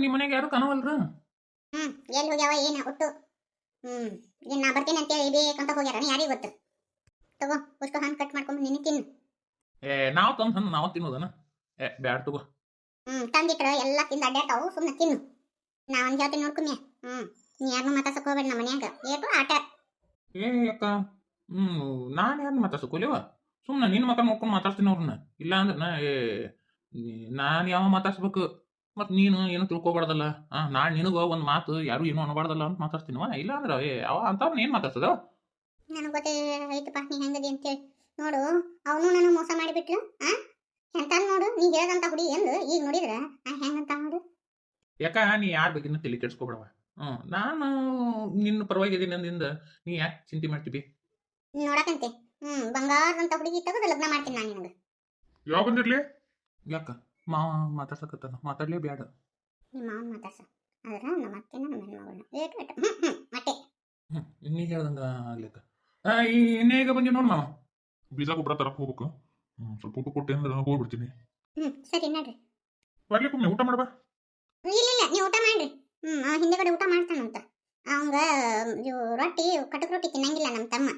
ನಿಮ್ಮ ಮನೆಗೆ ಯಾರು ಕಾಣವಲ್ರ? ಎಲ್ಲಿ ಹೋಗ್ಯಾವ ಏನು ಒಟ್ಟು ಇನ್ನು ನಾ ಬರ್ತೀನಿ ಅಂತೇಳಿ ಬೇಕಂತ ಹೋಗ್ಯಾರ ಯಾರಿಗೆ ಗೊತ್ತು. ತಗೋ ಪುಷ್ಪ ಹಣ್ಣು ಕಟ್ ಮಾಡ್ಕೊಂಡು ನಿನ್ನ ತಿನ್ನು. ನಾವು ತಂದು ಹಣ್ಣು ನಾವು ತಿನ್ನೋದನ? ಬ್ಯಾಡ ತಗೋ. ತಂದಿಟ್ರೆ ಎಲ್ಲ ತಿಂದು ಅಡ್ಡಾಡ್ತಾವು, ಸುಮ್ಮನೆ ತಿನ್ನು. ನಾ ಒಂದು ಹೇಳ್ತೀನಿ ನೋಡ್ಕೊಮ್ಮೆ. ನೀ ಯಾರನ್ನೂ ಮಾತಾಡ್ಸಕ್ ಹೋಗ್ಬೇಡ ನಮ್ಮ ಮನ್ಯಾಗ. ಏಟು ಆಟ. ಅಕ್ಕ ನಾನು ಯಾರನ್ನ ಮಾತಾಡ್ಸಕೋಲಿವ? ಸುಮ್ಮನೆ ನಿನ್ನ ಮಕ್ಕ ನೋಡ್ಕೊಂಡು ಮಾತಾಡ್ತೀನಿ ಅವ್ರನ್ನ. ಇಲ್ಲ ಅಂದ್ರೆ ನಾನು ಯಾವ ಮಾತಾಡ್ಸ್ಬೇಕು? ಮತ್ತು ನೀನು ಏನು ತಿಳ್ಕೊಬಾರ್ದಲ್ಲ. ನಾಳೆ ನಿನಗೋ ಒಂದು ಮಾತು ಯಾರು ಏನೂ ಅನ್ನಬಾರ್ದಲ್ಲ ಅಂತ ಮಾತಾಡ್ತೀನಿವ. ಇಲ್ಲ ಅಂದ್ರೆ ಅವ ಅಂಥವ್ರನ್ನ ಏನು ಮಾತಾಡ್ಸದ? ನನಗೆ ಗೊತ್ತೇ ಐತಪ್ಪ ನೀ ಹೆಂಗದಿ ಅಂತೇಳಿ. ನೋಡು, ಅವನು ನನಗೆ ಮೋಸ ಮಾಡಿಬಿಟ್ಲು. ಎಂತ ನೋಡು, ನೀ ಹೇಳ್ದಂತ ಹುಡಿ ಎಂದು ಈಗ ನೋಡಿದ್ರ ಹೆಂಗಂತ ನೋಡು. ಯಾಕ ನೀ ಯಾರ ಬಗ್ಗೆನೂ ತಲೆ ಕೆಡಿಸ್ಕೊಬೇಡವ. ನಾನು ನಿನ್ನ ಪರವಾಗಿದ್ದೀನಿ ಅಂದಿಂದ ನೀ ಯಾಕೆ ಚಿಂತೆ ಮಾಡ್ತೀವಿ? ನೋಡಕಂತೆ ಬಂಗಾರದಂತ ಹುಡುಗಿ ತೆಗೆದು ಲಗ್ನ ಮಾಡ್ತೀನಿ ನಾನು ನಿನಗೆ. ಯಾವ ಬಂದಿರ್ಲಿ? ಯಾಕ ಮಾವ ಮಾತಾಡ್ಸಕತ್ತಾನ, ಮಾತಾಡ್ಲೇ ಬ್ಯಾಡ. ನಿಮ್ಮ ಮಾವನ್ ಮಾತಾಡ್ಸ. ಆದ್ರೆ ನಮ್ಮ ಅತ್ತೆನ ನಮ್ಮ ಹೆಣ್ಮಗಳನ್ನ ಏಟು ಮತ್ತೆ ನೀ ಹೇಳ್ದಂಗ ಆಗ್ಲಿಕ್ಕ. ಇನ್ನೇಗ ಬಂದಿ ನೋಡು ಮಾವ. ಬೀಜ ಗೊಬ್ಬರ ತರಕ್ ಹೋಗ್ಬೇಕು. ಸ್ವಲ್ಪ ಊಟ ಕೊಟ್ಟೆ ಅಂದ್ರೆ ಹೋಗ್ಬಿಡ್ತೀನಿ. ಸರಿ ನಡ್ರಿ. ಬರ್ಲಿಕ್ಕೆ ಊಟ ಮಾಡಬಾ. ಇಲ್ಲ ನೀವು ಊಟ ಮಾಡ್ರಿ. ಹಿಂದೆಗಡೆ ಊಟ ಮಾಡ್ತಾನಂತ. ಅವಂಗ ರೊಟ್ಟಿ ಕಟಕ್ ರೊಟ್ಟಿ ತಿನ್ನಂಗಿಲ್ಲ ನಮ್ಮ ತಮ್ಮ.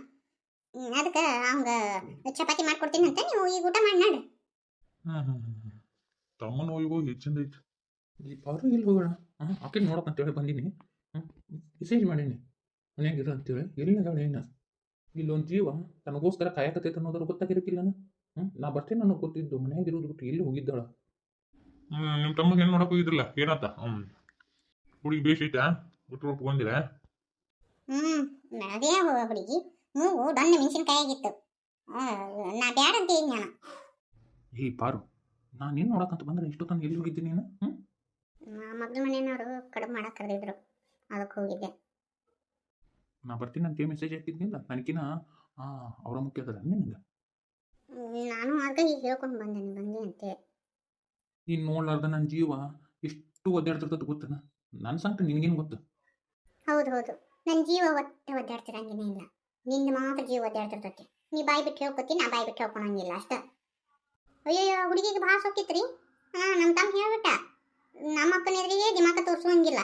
ಅದಕ್ಕೆ ಅವಂಗ ಚಪಾತಿ ಮಾಡ್ಕೊಡ್ತೀನಿ ಅಂತ ನೀವು ಈಗ ಊಟ ಮಾಡಿ ನಡ್ರಿ. ತಮ್ಮನ ಹೋಗಿಗೋ ಹೆಚ್ಚಿಂದ ಐತಿ. ಈ ಪಾರು ಇಲ್ಲಿ ಹೋಗೋಣ. ಆಕೆ ನೋಡಕ್ಕಂತೇಳಿ ಬಂದೀನಿ. ಮೆಸೇಜ್ ಮಾಡೀನಿ ಮನ್ಯಾಗಿರ ಅಂತೇಳಿ. ಎಲ್ಲಿದ್ದಾಳೆ ಏನು? ಇಲ್ಲೊಂದು ಜೀವ ತನಗೋಸ್ಕರ ಕಾಯಕತ್ತೈತೆ ಅನ್ನೋದ್ರ ಗೊತ್ತಾಗಿರಕ್ಕಿಲ್ಲ. ನಾ ಬರ್ತೀನಿ ಅನ್ನೋ ಗೊತ್ತಿದ್ದು ಮನ್ಯಾಗಿರೋದು ಬಿಟ್ಟು ಎಲ್ಲಿ ಹೋಗಿದ್ದಾಳ? ನಿಮ್ಮ ತಮ್ಮಗೆ ಏನು ನೋಡಕ್ ಹೋಗಿದ್ರಲ್ಲ, ಏನಾತ? ಹುಡುಗಿ ಬೇಸೈತಾ? ಬಿಟ್ಟು ಬಂದಿಲ್ಲ? ಅದೇ ಹುಡುಗಿ ಮೂಗು ದೊಣ್ಣೆ ಮೆಣಸಿನ್ಕಾಯಿ ಆಗಿತ್ತು. ನಾ ಬ್ಯಾಡ ಅಂತ ಈಗ ನಾನು. ಪಾರು, ನಾನು ಏನು ನೋಡಕ್ಕಂತ ಬಂದ್ರೆ ಇಷ್ಟೊತ್ತನ ಎಲ್ಲಿ ಹೋಗಿದ್ದೀನಿ ನೀನು? ಮಗ್ಳ ಮನೆಯವರು ಕಡುಬು ಮಾಡಕ್ ಕರೆದಿದ್ರು, ಅದಕ್ಕೆ ಹೋಗಿದ್ದೆ. ನಾ ಬರ್ತೀನಿ ಅಂತ ಮೆಸೇಜ್ ಹಾಕಿದ್ನಿಲ್ಲ, ನನಗಿನ ಅವರ ಮುಖ್ಯ ಅದಲ್ಲ ನಿನಗೆ. ನಾನು ಆಗ ಈಗ ಹೇಳ್ಕೊಂಡು ಬಂದೆ ಅಂತೆ. ನೀನು ನೋಡ್ಲಾರ್ದ ನನ್ನ ಜೀವ ಎಷ್ಟು ಒದ್ದಾಡ್ತಿರ್ತದ ಗೊತ್ತನ? ನನ್ನ ಸಂಕಟ ನಿನಗೇನು ಗೊತ್ತು? ಹೌದು, ನನ್ನ ಜೀವ ಒಟ್ಟೆ ಒದ್ದಾಡ್ತಿರಂಗೇನೇ ಇಲ್ಲ. ನಿಂದ ಮಾತ್ರ ಜೀವ ಒದ್ದಾಡ್ತಿರ್ತೈತಿ. ನೀ ಬಾಯಿ ಬಿಟ್ಟು ಹೇಳ್ಕೊತಿ, ನಾ ಬಾಯಿ ಬಿಟ್ಟು ಹೇಳ್ಕೊಳಂಗಿಲ್ಲ ಅಷ್ಟ. ಅಯ್ಯೋ ಹುಡುಗಿಗೆ ಭಾಳ ಸೊಕ್ಕಿತ್ರಿ. ನಮ್ಮ ತಮ್ಮ ಹೇಳ್ಬಿಟ್ಟ, ನಮ್ಮ ಅಕ್ಕನ ಎದುರಿಗೆ ದಿಮಾಕ ತೋರಿಸುವಂಗಿಲ್ಲ.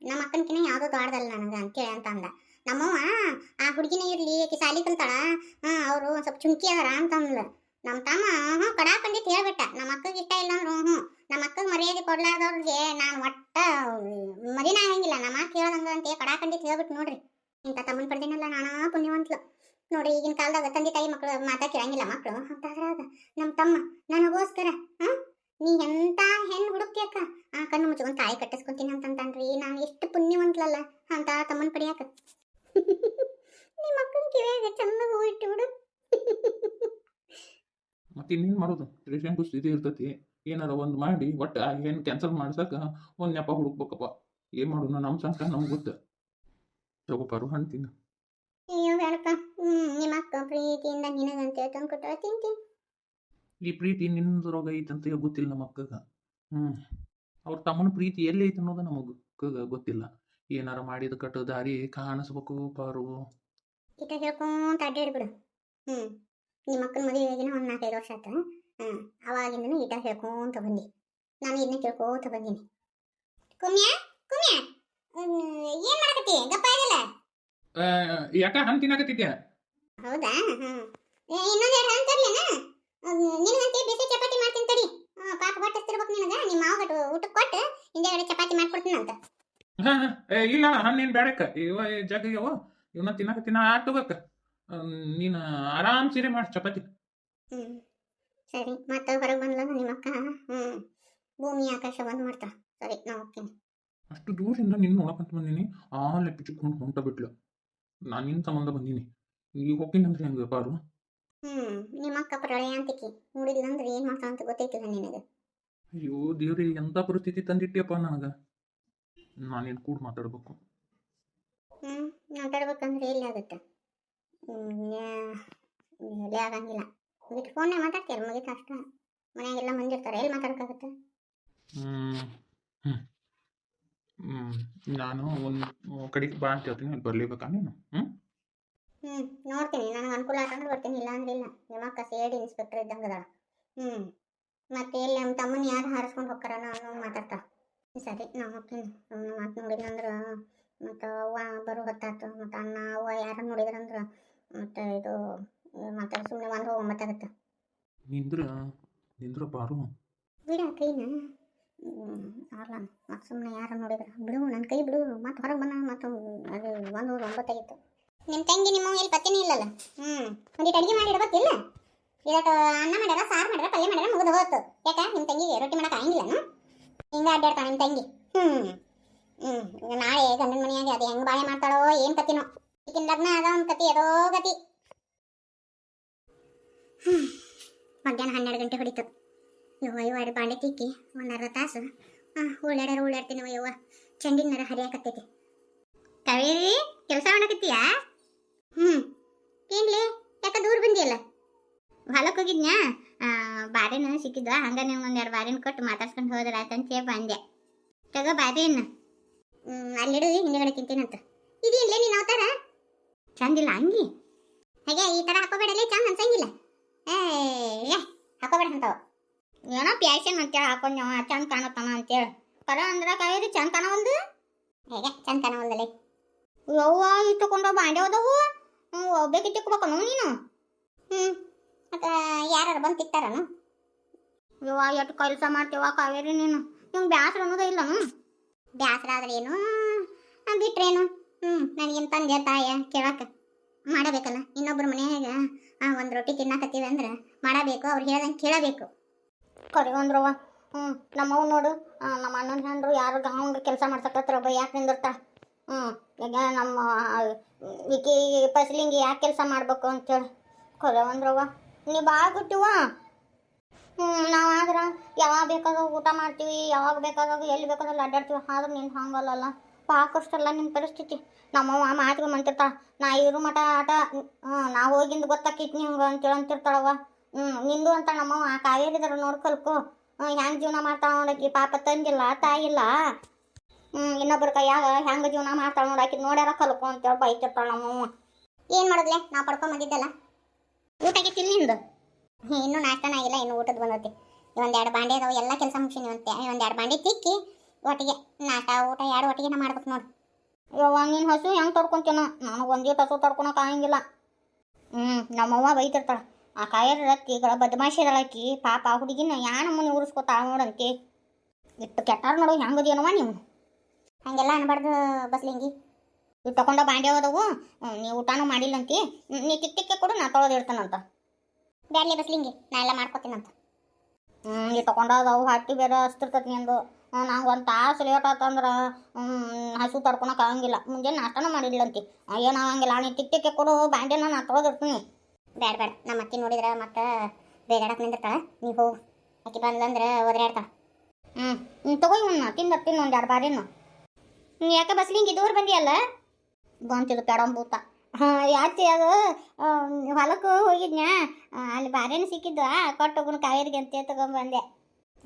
ನಮ್ಮ ಅಕ್ಕನಕಿನ ಯಾವುದೋ ದೊಡ್ಡದಲ್ಲ ನನಗೆ ಅಂತೇಳಿ ಅಂತ ಅಂದ. ನಮ್ಮವ್ವ ಆ ಹುಡುಗಿನ ಇರಲಿ, ಆಕೆ ಸಾಲಿ ಕಲ್ತಾಳ, ಅವರು ಒಂದು ಸ್ವಲ್ಪ ಚುಂಕಿ ಅದಾರ ಅಂತಂದ್ಲು. ನಮ್ಮ ತಮ್ಮ ಕಡಾಕಂಡಿತ್ತು ಹೇಳ್ಬಿಟ್ಟ, ನಮ್ಮ ಅಕ್ಕಗೆ ಇಷ್ಟ ಇಲ್ಲ ಅಂದ್ರು ನಮ್ಮ ಅಕ್ಕಗೆ ಮರ್ಯಾದೆ ಕೊಡ್ಲಾರ್ದವ್ರಿಗೆ ನಾನು ಒಟ್ಟ ಮರಿನ ಆಗಂಗಿಲ್ಲ, ನಮ್ಮ ಅಕ್ಕ ಹೇಳ್ದಂಗ ಅಂತ ಕಡಾಕಂಡಿತ್ತು ಹೇಳ್ಬಿಟ್ಟು ನೋಡ್ರಿ. ಇಂಥ ತಮ್ಮನ ಪಡೆದಿನಲ್ಲ ನಾನಾ ಪುಣ್ಯವಂತಲು ನೋಡ್ರಿ. ಈಗಿನ ಕಾಲದಾಗ ತಂದೆ ತಾಯಿ ಮಕ್ಕಳು ಮಾತಾ ಕೇಳಂಗಿಲ್ಲ ಮಕ್ಕಳು. ಅಂತಾದ್ರಾಗ ನಮ್ಮ ತಮ್ಮ ನನಗೋಸ್ಕರ ನೀ ಎಂತ ಹೆಣ್ಣು ಹುಡುಕ್ತಿಯಕ್ಕ, ಕಣ್ಣು ಮುಚ್ಕೊಂಡು ತಾಯಿ ಕಟ್ಟಿಸ್ಕೊತೀನಿ ಅಂತಂತನ್ರಿ. ನಾನು ಎಷ್ಟು ಪುಣ್ಯವಂತಲಲ್ಲ ಅಂತ ತಮ್ಮನ ಪಡಿಯಾಕ. ನಿಮ್ಮ ಅಕ್ಕನ ಕಿವಿಯಾಗ ಚೆನ್ನಾಗಿ ಹೋಗಿಟ್ಟು ಬಿಡು. ಮತ್ತೆ ಇನ್ನೇನು ಮಾಡೋದು? ರೇಷನ್ ಸ್ಥಿತಿ ಇರ್ತೈತಿ. ಏನಾರ ಒಂದು ಮಾಡಿ ಒಟ್ಟು ಆ ಹೆಣ್ಣು ಕ್ಯಾನ್ಸಲ್ ಮಾಡ್ಸಕ್ಕೆ ಒಂದು ನೆಪ ಹುಡುಕ್ಬೇಕಪ್ಪ. ಏನು ಮಾಡೋಣ? ನಮ್ಮ ಸಂಸ್ಕಾರ ನಮ್ಗೆ ಗೊತ್ತು. ತಗೋಪಾರು ಹಣ್ಣು ತಿನ್ನು. ಅಯ್ಯೋ ಬೇಡಪ್ಪ. ನಿಮ್ಮ ಅಕ್ಕ ಪ್ರೀತಿಯಿಂದ ನಿನಗಂತೆ ತಂದ್ಕೊಟ್ಟ ತಿಂತೀನಿ. ಈ ಪ್ರೀತಿ ನಿನ್ನದ್ರೊಳಗೆ ಐತಂತ ಗೊತ್ತಿಲ್ಲ ನಮ್ಮ ಅಕ್ಕಗ. ಅವ್ರ ತಮ್ಮನ ಪ್ರೀತಿ ಎಲ್ಲಿ ಐತೆ ಅನ್ನೋದು ನಮಗೆ ಗೊತ್ತಿಲ್ಲ. ಏನಾರ ಮಾಡಿದ ಕಟ್ಟು ದಾರಿ ಕಾಣಿಸ್ಬೇಕು ಪಾರು. ಇಟ ಹೇಳ್ಕೊಂತ ಅಡ್ಡಾಡ್ಬಿಡು. ನಿಮ್ಮ ಅಕ್ಕನ ಮದುವೆಗಿನ ಒಂದು 4-5 ವರ್ಷ ಆಯ್ತು. ಅವಾಗಿಂದನೂ ಇಟ ಹೇಳ್ಕೊಂತ ಬಂದಿ. ನಾನು ಇದನ್ನ ಕೇಳ್ಕೋತ ಬಂದೀನಿ. ಕುಮ್ಯಾ ಏನ್ ಮಾಡಕತ್ತಿ? ಗಪ್ಪ ಆಗಿಲ್ಲ? ಯಾಕ ಹಣ್ಣು ತಿನ್ನಕತ್ತಿದ್ಯಾ? ಹೌದಾ? ಇನ್ನೊಂದೆರಡು ಹಣ್ಣು ತರ್ಲೇನ? ನಿನಗಂತೆ ಬಿಸಿ ಚಪಾತಿ ಮಾಡ್ತೀನಿ ತಡಿ. ಪಾಪ ಹೊಟ್ಟೆ ಹಸ್ತಿರ್ಬೇಕು ನಿನಗ. ನಿಮ್ಮ ಮಾವಗಟ್ಟು ಊಟಕ್ಕೆ ಕೊಟ್ಟು ಹಿಂದೆಗಡೆ ಚಪಾತಿ ಮಾಡ್ಕೊಡ್ತೀನಂತ. ಇಲ್ಲ ಹಣ್ಣೇನು ಬೇಡಕ್ಕ. ಇವ ಜಗ್ಗವ ಇವನ್ನ ತಿನ್ನಕತ್ತಿನ ತಗೋಕ. ನೀನು ಆರಾಮ್ ಸೀರೆ ಮಾಡಿ ಚಪಾತಿ. ಸರಿ. ಮತ್ತೆ ಹೊರಗೆ ಬಂದ್ಲ ನಿಮ್ಮ ಅಕ್ಕ ಭೂಮಿ ಆಕಾಶ ಬಂದ್ ಮಾಡ್ತಾ. ಸರಿ ನಾ ಹೋಗ್ತೀನಿ. ಅಷ್ಟು ದೂರದಿಂದ ನಿನ್ನ ನೋಡಕಂತ ಬಂದೀನಿ. ಲೆಪ್ಪಿಚ್ಕೊಂಡು ಹೊಂಟ ಬಿಟ್ಲು. ನಾನು ನಿನ್ನ ಸಂಬಂಧ ಬಂದೀನಿ. ಈಗ ಹೋಗ್ತೀನಿ ಅಂದ್ರೆ ಹೆಂಗೆ ಪಾರು? ನಿಮ್ಮ ಅಕ್ಕ ಪ್ರಳಯ ಅಂತಿಕಿ ನೋಡಿಲ್ಲ ಅಂದ್ರೆ ಏನ್ ಮಾಡ್ತಾ ಅಂತ ಗೊತ್ತೈತಿಲ್ಲ ನಿನಗೆ. ಅಯ್ಯೋ ದೇವ್ರಿ, ಎಂತ ಪರಿಸ್ಥಿತಿ ತಂದಿಟ್ಟಿಯಪ್ಪ ನನಗೆ. ನಾನೇನು ಕೂಡ ಮಾತಾಡ್ಬೇಕು. ಮಾತಾಡ್ಬೇಕಂದ್ರೆ ಎಲ್ಲಿ ಆಗುತ್ತೆ? ಎಲ್ಲಿ ಆಗಂಗಿಲ್ಲ. ಬಿಟ್ಟು ಫೋನ್ನೇ ಮಾತಾಡ್ತೀರ ಮುಗಿತ ಅಷ್ಟ. ಮನೆಯಾಗೆಲ್ಲ ಮಂದಿರ್ತಾರೆ, ಎಲ್ಲಿ ಮಾತಾಡೋಕ್ಕಾಗುತ್ತೆ? ನಾನು ಒಂದು ಕಡೆಗೆ ಬಾ ಅಂತ ಹೇಳ್ತೀನಿ. ಅಲ್ಲಿ ಬರ್ಲೇಬೇಕಾ ನೀನು? ನೋಡ್ತೀನಿ. ನನಗೆ ಅನುಕೂಲ ಆತಂದ್ರೆ ಬರ್ತೀನಿ, ಇಲ್ಲ ಅಂದ್ರೆ ಇಲ್ಲ. ನಿಮ್ಮ ಅಕ್ಕ ಸೇಡಿ ಇನ್ಸ್ಪೆಕ್ಟರ್ ಇದ್ದಂಗೆ ಅದಾಳ. ಮತ್ತೆ ಎಲ್ಲಿ ನಮ್ಮ ತಮ್ಮನ ಯಾರು ಹಾರಿಸ್ಕೊಂಡು ಹೋಗ್ತಾರ ನಾನು ಮಾತಾಡ್ತಾ. ಸರಿ ನಾ ಹೋಗ್ತೀನಿ. ಮತ್ತು ನೋಡಿದ್ರಂದ್ರೆ ಮತ್ತು ಅವ್ವ ಬರೋ ಹೊತ್ತಾತು, ಮತ್ತು ಅಣ್ಣ ಅವ್ವ ಯಾರು ನೋಡಿದ್ರಂದ್ರೆ ಮತ್ತು ಇದು ಮತ್ತು ಸುಮ್ಮನೆ ಒಂದು ಹೋಗಂಬತ್ತಾಗತ್ತೆ. ನಿಂದ್ರ ಪಾರು. ಬಿಡ ಕೈನ ಅಲ್ಲ, ಮತ್ತು ಸುಮ್ಮನೆ ಯಾರು ನೋಡಿದ್ರೆ ಬಿಡು, ನನ್ನ ಕೈ ಬಿಡು. ಮತ್ತು ಹೊರಗೆ ಬಂದ ಮತ್ತು ಅದು 1:09 ನಿಮ್ಮ ತಂಗಿ ನಿಮ್ಮ ಎಲ್ಲಿ ಪತ್ತೆನೇ ಇಲ್ಲಲ್ಲ. ಒಂದಿಟ್ಟು ಅಡುಗೆ ಮಾಡಿ ಇಡ್ಬೇಕಿಲ್ಲ. ಇವತ್ತು ಅನ್ನ ಮಾಡ್ಯಾರ, ಸಾರು ಮಾಡ್ಯಾರ, ಪಲ್ಯ ಮಾಡ್ಯಾರ, ಮುಗಿದು ಹೋಯ್ತು. ಯಾಕ ನಿಮ್ಮ ತಂಗಿಗೆ ರೊಟ್ಟಿ ಮಾಡಕ್ಕೆ ಆಗಿಲ್ಲನು? ಹಿಂಗೆ ಅಡ್ಡಾಡ್ತಾಳೆ ನಿಮ್ಮ ತಂಗಿ. ಈಗ ನಾಳೆ ಗಂಡನ ಮನೆಯಾಗೆ ಅದು ಹೆಂಗೆ ಬಾಳೆ ಮಾಡ್ತಾಳೋ ಏನು ಕತಿನೋ. ಈಗಿನ ಲಗ್ನ ಅದ ಒಂದು ಕತಿ, ಅದೋ ಗತಿ. ಮಧ್ಯಾಹ್ನ 12 ಗಂಟೆ ಹೊಡಿತು. ಯವ್ವ ಬಾಂಡೆ ತಿಕ್ಕಿ ಒಂದು ಅರ್ಧ ತಾಸು ಓಡಾಡ್ತೀನಿ ಯವ್ವ. ಚಂಡಿನ ನರ ಹರಿಯಾಕತ್ತೈತಿ. ಕಾವೇರಿ ಕೆಲಸ ಮಾಡಕತ್ತೀಯಾ? ಏನ್ಲಿ ಯಾಕೆ ದೂರ ಬಂದಿಯಲ್ಲ? ಹೊಲಕ್ಕೆ ಹೋಗಿದ್ನ್ಯಾ? ಬಾರಿನ ಸಿಕ್ಕಿದ್ವಾ, ಹಂಗೆ ನಿಮ್ಗೆ ಒಂದು 2 ಬಾರಿನ ಕೊಟ್ಟು ಮಾತಾಡ್ಸ್ಕೊಂಡು ಹೋದ್ರೆ ಆಯ್ತಂತ ಬಂದೆ. ತಗೋ ಬಾರಿನ ಅಲ್ಲಿಡು, ಹಿಂದೆಗಡೆ ತಿಂತೀನಂತ. ಇದೇನ್ಲೇ ನೀನು ಅವತಾರ ಚಂದಿಲ್ಲ ಅಂಗಿ? ಹಾಗೆ ಈ ಥರ ಹಾಕೋಬೇಡಲೇ, ಚಂದ ಅನ್ಸಂಗಿಲ್ಲ. ಹಾಕೋಬೇಡ ಅಂತಾವ. ಏನೋ ಪ್ಯಾಶನ್ ಅಂತೇಳಿ ಹಾಕೊಂಡ್ ಚಂದ ಕಾಣತ್ತಾನ ಅಂತೇಳಿ. ಕರ ಅಂದ್ರೆ ಕಾವೇರಿ ಚಂದ ಕಾಣವಲ್ದು. ಹೇಗೆ ಚಂದ ಕಾಣವಲ್ದಲ್ಲೇ? ಯವ್ವ ಇಟ್ಟುಕೊಂಡ ಬಾಂಡೆ ಹೋದವು ಒಬ್ಬೇಕಿ ತಿಕ್ಬೇಕು ನೀನು. ಮತ್ತು ಯಾರು ಬಂದು ತಿಕ್ತಾರನು? ಯವ್ವ ಎಷ್ಟು ಕೆಲಸ ಮಾಡ್ತೀವ ಕಾವೇರಿ ನೀನು. ನಿಮ್ಗೆ ಬ್ಯಾಸರ ಅನ್ನೋದೇ ಇಲ್ಲನು? ಬ್ಯಾಸರ ಆದ್ರೆ ಏನು ಬಿಟ್ರೇನು? ನನಗೇನು ತಂದೆ ತಾಯ ಕೇಳಕ್ಕೆ ಮಾಡಬೇಕಲ್ಲ. ಇನ್ನೊಬ್ರ ಮನೆಯಾಗ ಒಂದು ರೊಟ್ಟಿ ತಿನ್ನಕತ್ತೀವಿ ಅಂದ್ರೆ ಮಾಡಬೇಕು, ಅವ್ರು ಹೇಳ್ದಂಗೆ ಕೇಳಬೇಕು. ಕರಿ ಅಂದ್ರವ. ನಮ್ಮವ್ ನೋಡು, ನಮ್ಮ ಅಣ್ಣನ ಹೆಂಡ್ರು ಯಾರು ಹಂಗೆ ಕೆಲಸ ಮಾಡ್ಸಕತ್ರ ಯಾಕೆ ನಿಂದಿರ್ತಾಳೆ. ಈಗ ನಮ್ಮ ಈಕಿ ಫಸಲಿಂಗಿ ಯಾಕೆ ಕೆಲಸ ಮಾಡ್ಬೇಕು ಅಂತೇಳಿ ಕರೆ ಅಂದ್ರವ. ನೀ ಭಾಳ ಬಿಟ್ಟಿವ. ನಾವಾದ್ರೆ ಯಾವಾಗ ಬೇಕಾದಾಗ ಊಟ ಮಾಡ್ತೀವಿ, ಯಾವಾಗ ಬೇಕಾದಾಗ ಎಲ್ಲಿ ಬೇಕಾದಾಗ ಅಡ್ಡಾಡ್ತೀವಿ. ಆದ್ರೆ ನಿನ್ನ ಹಂಗಲ್ಲ. ಭಾಳ ಕಷ್ಟ ಅಲ್ಲ ನಿನ್ನ ಪರಿಸ್ಥಿತಿ. ನಮ್ಮವ್ವ ಮಾತಿಗೆ ಮಂತಿರ್ತಾಳೆ, ನಾ ಇರು ಮಠ ಆಟ ನಾ ಹೋಗಿಂದು ಗೊತ್ತಾಕಿತ್ತು ನಿಮ್ಗೆ ಅಂತೇಳಿ ಅಂತಿರ್ತಾಳವ. ನಿಂದು ಅಂತ ನಮ್ಮವ್ವ ಕಾವೇರಿದಾರ ನೋಡ್ಕೊಲ್ಕು. ಹೆಂಗೆ ಜೀವನ ಮಾಡ್ತಾಳ ನೋಡಕ್ಕೆ. ಪಾಪ ತಂಗಿಲ್ಲ ತಾಯಿಲ್ಲ, ಇನ್ನೊಬ್ಬರ ಕೈಯಾಗ ಹೆಂಗೆ ಜೀವನ ಮಾಡ್ತಾಳೆ ನೋಡಾಕಿ. ನೋಡ್ಯಾರ ಕಲ್ಕು ಅಂತೇಳಿ ಬೈತಿರ್ತಾಳೆ ನಮ್ಮವ್ವ. ಏನು ಮಾಡೋದ್ಲೆ, ನಾವು ಪಡ್ಕೊಂಬಂದಿದ್ದಲ್ಲ. ಊಟ ಆಗಿತ್ತಿಲ್ಲ ನಿಂದು? ಇನ್ನೂ ನಾಷ್ಟನ ಆಗಿಲ್ಲ, ಇನ್ನೂ ಊಟದ ಬಂದೈತಿ. 1-2 ಬಾಂಡೆ ಅದಾವೆ, ಎಲ್ಲ ಕೆಲಸ ಮುಗಿಸಿನಿ. 1-2 ಬಾಂಡೆ ತಿಕ್ಕಿ ಒಟ್ಟಿಗೆ ನಾಷ್ಟ ಊಟ 2 ಒಟ್ಟಿಗೆ ಮಾಡ್ಬೇಕು ನೋಡಿ. ಯವ್ವ ನೀನು ಹಸು ಹೆಂಗೆ ತಡ್ಕೊಂತೀನ? ನನಗೆ ಒಂದೇ ಹಸು ತಡ್ಕೊಳಕ್ಕೆ ಆಗಂಗಿಲ್ಲ. ನಮ್ಮವ್ವ ಬೈತಿರ್ತಾಳೆ, ಆ ಕಾಯರ ರತ್ತಿಗಳ ಬದಮಾಶಿ ಅದಳಕಿ. ಪಾಪ ಆ ಹುಡುಗಿನ ಯಾ ನಮ್ಮನೆ ಉರಿಸ್ಕೊತಾಳ ನೋಡಂತೆ. ಇಟ್ಟು ಕೆಟ್ಟಾರ ನೋಡು, ಹೆಂಗದೇನವ ನೀವು? ಹಾಗೆಲ್ಲ ಅನ್ಬಾರ್ದು ಬಸ್ಲಿಂಗಿ. ಇಟ್ಟು ತಗೊಂಡ ಬಾಂಡೆ ಹೋದವು, ನೀವು ಊಟನೂ ಮಾಡಿಲ್ಲಂತಿ. ನೀ ತಿಕ್ಕೆ ಕೊಡು, ನಾ ತೊಳೆದಿರ್ತಾನಂತ. ಬ್ಯಾಡ್ಲಿ ಬಸ್ಲಿಂಗಿ, ನಾ ಎಲ್ಲ ಮಾಡ್ಕೊತೀನಂತ. ಈ ತಗೊಂಡವು ಹಟ್ಟಿ ಬೇರೆ ಹಸ್ತಿರ್ತೈತಿ ನಿಂದು. ನಂಗೆ 1 ತಾಸು ಲೇಟ್ ಆತಂದ್ರೆ ಹಸು ತಡ್ಕೊಳಕ್ಕೆ ಆಗಂಗಿಲ್ಲ. ಮುಂಜಾನೆ ನಾಷ್ಟನೂ ಮಾಡಿಲ್ಲಂತಿ. ಏನು ಆಗಂಗಿಲ್ಲ, ನೀನು ತಿಕ್ಕೆ ಕೊಡು, ಬಾಂಡೆನ ನಾ ತೊಳೆದಿರ್ತೀನಿ. ಬೇಡ ನಮ್ಮ ಅಕ್ಕಿ ನೋಡಿದ್ರೆ ಮತ್ತೆ ಬೇರೆಡಕ್ಕೆ ನಿಂದಿರ್ತಾಳೆ. ನೀವು ಹೋಗು, ಅಕ್ಕಿ ಬಂದಂದ್ರೆ ಒದರಾಡ್ತಾಳೆ. ತಗೋ ಇವನ್ನ ತಿಂದಿರ್ತೀನಿ 1-2 ಬಾರಿನು. ಯಾಕೆ ಬಸ್ಲಿಂಗಿ ದೂರ ಬಂದಿಯಲ್ಲ? ಬಂತಿದ್ದು ಪೆಡಂಬೂತ. ಯಾಚೆ ಅದು ಹೊಲಕ್ಕೆ ಹೋಗಿದ್ನ್ಯಾ, ಅಲ್ಲಿ ಬಾರೇನು ಸಿಕ್ಕಿದ್ವಾ, ಕೊಟ್ಟೋಗುನು ಕಾವೇರಿಗೆ ಅಂತ ತಗೊಂಡ್ಬಂದೆ.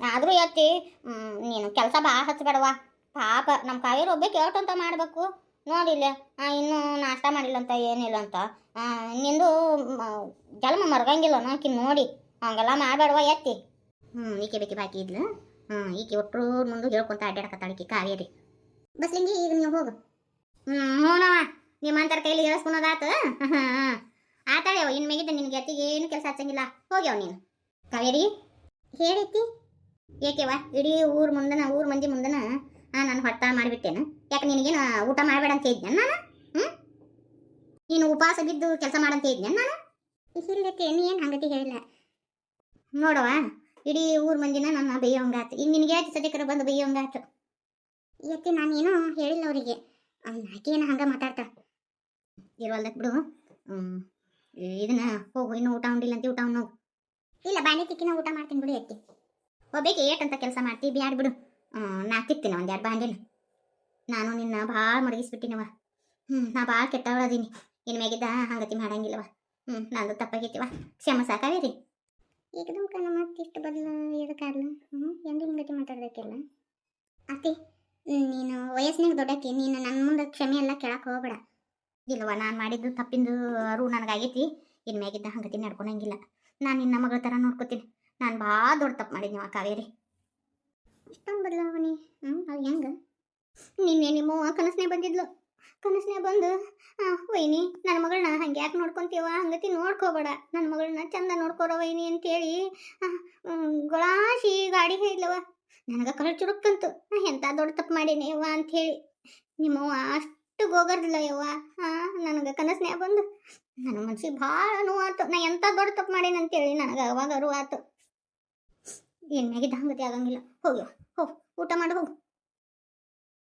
ಆದರೂ ಯಾತಿ ನೀನು ಕೆಲಸ ಭಾಳ ಹಚ್ಚಬೇಡವಾ. ಪಾಪ ನಮ್ಮ ಕಾವೇರಿ ಒಬ್ಬೇ ಕೇಳ್ತಂತ ಮಾಡಬೇಕು ನೋಡಿಲ್ಲ. ಇನ್ನೂ ನಾಷ್ಟ ಮಾಡಿಲ್ಲಂತ ಏನಿಲ್ಲ ಅಂತ. ನಿಂದು ಜನ್ಮ ಮರ್ಗಂಗಿಲ್ಲ ಆಕಿ ನೋಡಿ. ಹಂಗೆಲ್ಲ ಮಾಡಬೇಡವಾ ಎತ್ತಿ. ಈಕೆ ಬೇಕಿ ಬಾಕಿ ಇದ್ಲು. ಈಕೆ ಒಟ್ಟರು ಮುಂದೆ ಹೇಳ್ಕೊಂತ ಅಡ್ಡಾಡಕತ್ತಾಳಿಕೆ ಕಾವೇರಿ. ಬಸ್ಲಿಂಗಿ ಈಗ ನೀವು ಹೋಗು. ಹ್ಞೂನವ, ನಿಮ್ಮಂತರ ಕೈಲಿ ಹೇಳಿಸ್ಕೊಳೋದಾತು. ಆತಾಳೆವ ಇನ್ನು ಮೇಗಿದ್ದ ನಿನಗೆ ಅತ್ತಿಗೆ ಏನು ಕೆಲಸ ಹಚ್ಚಂಗಿಲ್ಲ. ಹೋಗ್ಯವ ನೀನು. ಕಾವೇರಿ ಹೇಳಿತಿ ಏಕೆವ? ಇಡೀ ಊರು ಮಂದಿ ಮುಂದನ ನಾನು ಹೊಟ್ಟ ಮಾಡಿಬಿಟ್ಟೇನು? ಯಾಕೆ ನಿನಗೇನು ಊಟ ಮಾಡಬೇಡ ಅಂತ ಇದ್ದೆ ನಾನು? ನೀನು ಉಪವಾಸ ಬಿದ್ದು ಕೆಲಸ ಮಾಡಂತ ಇದ್ದೆ ನಾನು? ಇಲ್ಲಕ್ಕೆ ನೀ ಏನು ಹಂಗತಿ ಹೇಳಿಲ್ಲ ನೋಡವ. ಇಡೀ ಊರು ಮಂದಿನ ನನ್ನ ಬೇಯೋಂಗಾತು. ಈಗ ನಿನಗೆ ಯಾಕೆ ಸದ್ಯಕರ ಬಂದು ಬೇಯೋಂಗಾತು? ಎತ್ತಿ ನಾನೇನು ಹೇಳಿಲ್ಲ ಅವರಿಗೆ. ಆಕೆಯನ್ನು ಹಂಗೆ ಮಾತಾಡ್ತಾಳೆ. ಇರುವಲ್ದಕ್ಕೆ ಬಿಡು. ಇದನ್ನ ಹೋಗು, ಇನ್ನೂ ಊಟ ಉಂಡಿಲ್ಲ ಅಂತ ಊಟ ಉಣ್ಣು. ಇಲ್ಲ ಬಾಂಡೆ ತಿಕ್ಕಿನ ಊಟ ಮಾಡ್ತೀನಿ ಬಿಡು ಎತ್ತಿ. ಒಬ್ಬೇಕೆ ಏಟಂತ ಕೆಲಸ ಮಾಡ್ತೀವಿ, ಬ್ಯಾಡ ಬಿಡು. ನಾ ತಿಕ್ತೀನಿ 1-2 ಬಾಂಡೆನ. ನಾನು ನಿನ್ನ ಭಾಳ ಮಡಗಿಸ್ಬಿಟ್ಟಿನವ. ನಾ ಭಾಳ ಕೆಟ್ಟವಳದೀನಿ. ಇನ್ನು ಮೇಗಿದ್ದ ಹಂಗತಿ ಮಾಡಂಗಿಲ್ಲವ. ನಂದು ತಪ್ಪಾಗೈತಿವ, ಕ್ಷಮ ಸಾಕಾವೇರಿ. ಏಕದಮ್ ಕಣ್ಣ ಮತ್ತೆ ಇಷ್ಟು ಬದಲು ಇದಕ್ಕಾಗಲ್ಲ. ಎಂದು ಹಿಂಗತಿ ಮಾತಾಡ್ಬೇಕಿಲ್ಲ ಅತ್ತಿ. ನೀನು ವಯಸ್ಸಿನಾಗ ದೊಡ್ಡಕ್ಕೆ, ನೀನು ನನ್ನ ಮುಂದೆ ಕ್ಷಮೆ ಎಲ್ಲ ಕೇಳಕ್ಕೆ ಹೋಗಬೇಡ. ಇಲ್ಲವ, ನಾನು ಮಾಡಿದ್ದು ತಪ್ಪಿಂದು ಅರು ನನಗಾಗೈತಿ. ಇನ್ನು ಮ್ಯಾಗಿದ್ದ ಹಂಗತಿ ನಡ್ಕೊಳಂಗಿಲ್ಲ. ನಾನು ನಿನ್ನ ಮಗಳ ಥರ ನೋಡ್ಕೋತೀನಿ. ನಾನು ಭಾಳ ದೊಡ್ಡ ತಪ್ಪು ಮಾಡಿದ್ನಿ ಕಾವೇರಿ. ಇಷ್ಟೊಂದು ಬದಲಾವಣೆ. ಅದು ಹೆಂಗೆ? ನಿನ್ನೆ ನಿಮ್ಮವ್ವ ಕನಸನೇ ಬಂದಿದ್ಲು. ಕನಸನೇ ಬಂದು ವೈನಿ ನನ್ನ ಮಗಳನ್ನ ಹಂಗೆ ಯಾಕೆ ನೋಡ್ಕೊಂತೀವ, ಹಂಗತಿ ನೋಡ್ಕೋಬೇಡ, ನನ್ನ ಮಗಳನ್ನ ಚಂದ ನೋಡ್ಕೊರೋ ವೈನಿ ಅಂತೇಳಿ ಗೊಳಾಸಿ ಗಾಡಿ ಹೇಳಿದ್ಲವ. ನನಗೆ ಕಳ್ ಚುರುಕ್ಕಂತು, ನಾ ಎಂಥ ದೊಡ್ಡ ತಪ್ಪು ಮಾಡೀನಿ ಯವ್ವ ಅಂಥೇಳಿ. ನಿಮ್ಮವ್ವ ಅಷ್ಟು ಗೋಗರ್ದಿಲ್ಲ ಯವ್ವ. ನನಗೆ ಕನಸನ್ಯಾಗ ಬಂದು ನನ್ನ ಮನ್ಸಿಗೆ ಭಾಳ ನೋವಾತು. ನಾ ಎಂಥ ದೊಡ್ಡ ತಪ್ಪು ಮಾಡೀನಿ ಅಂತೇಳಿ ನನಗೆ ಅವಾಗ ಅರಿವಾತು. ಇನ್ಮ್ಯಾಗಿದ್ದ ಹಂಗತಿ ಆಗಂಗಿಲ್ಲ. ಹೋಗ್ಯವ, ಹೋಗು ಊಟ ಮಾಡಿ ಹೋಗು.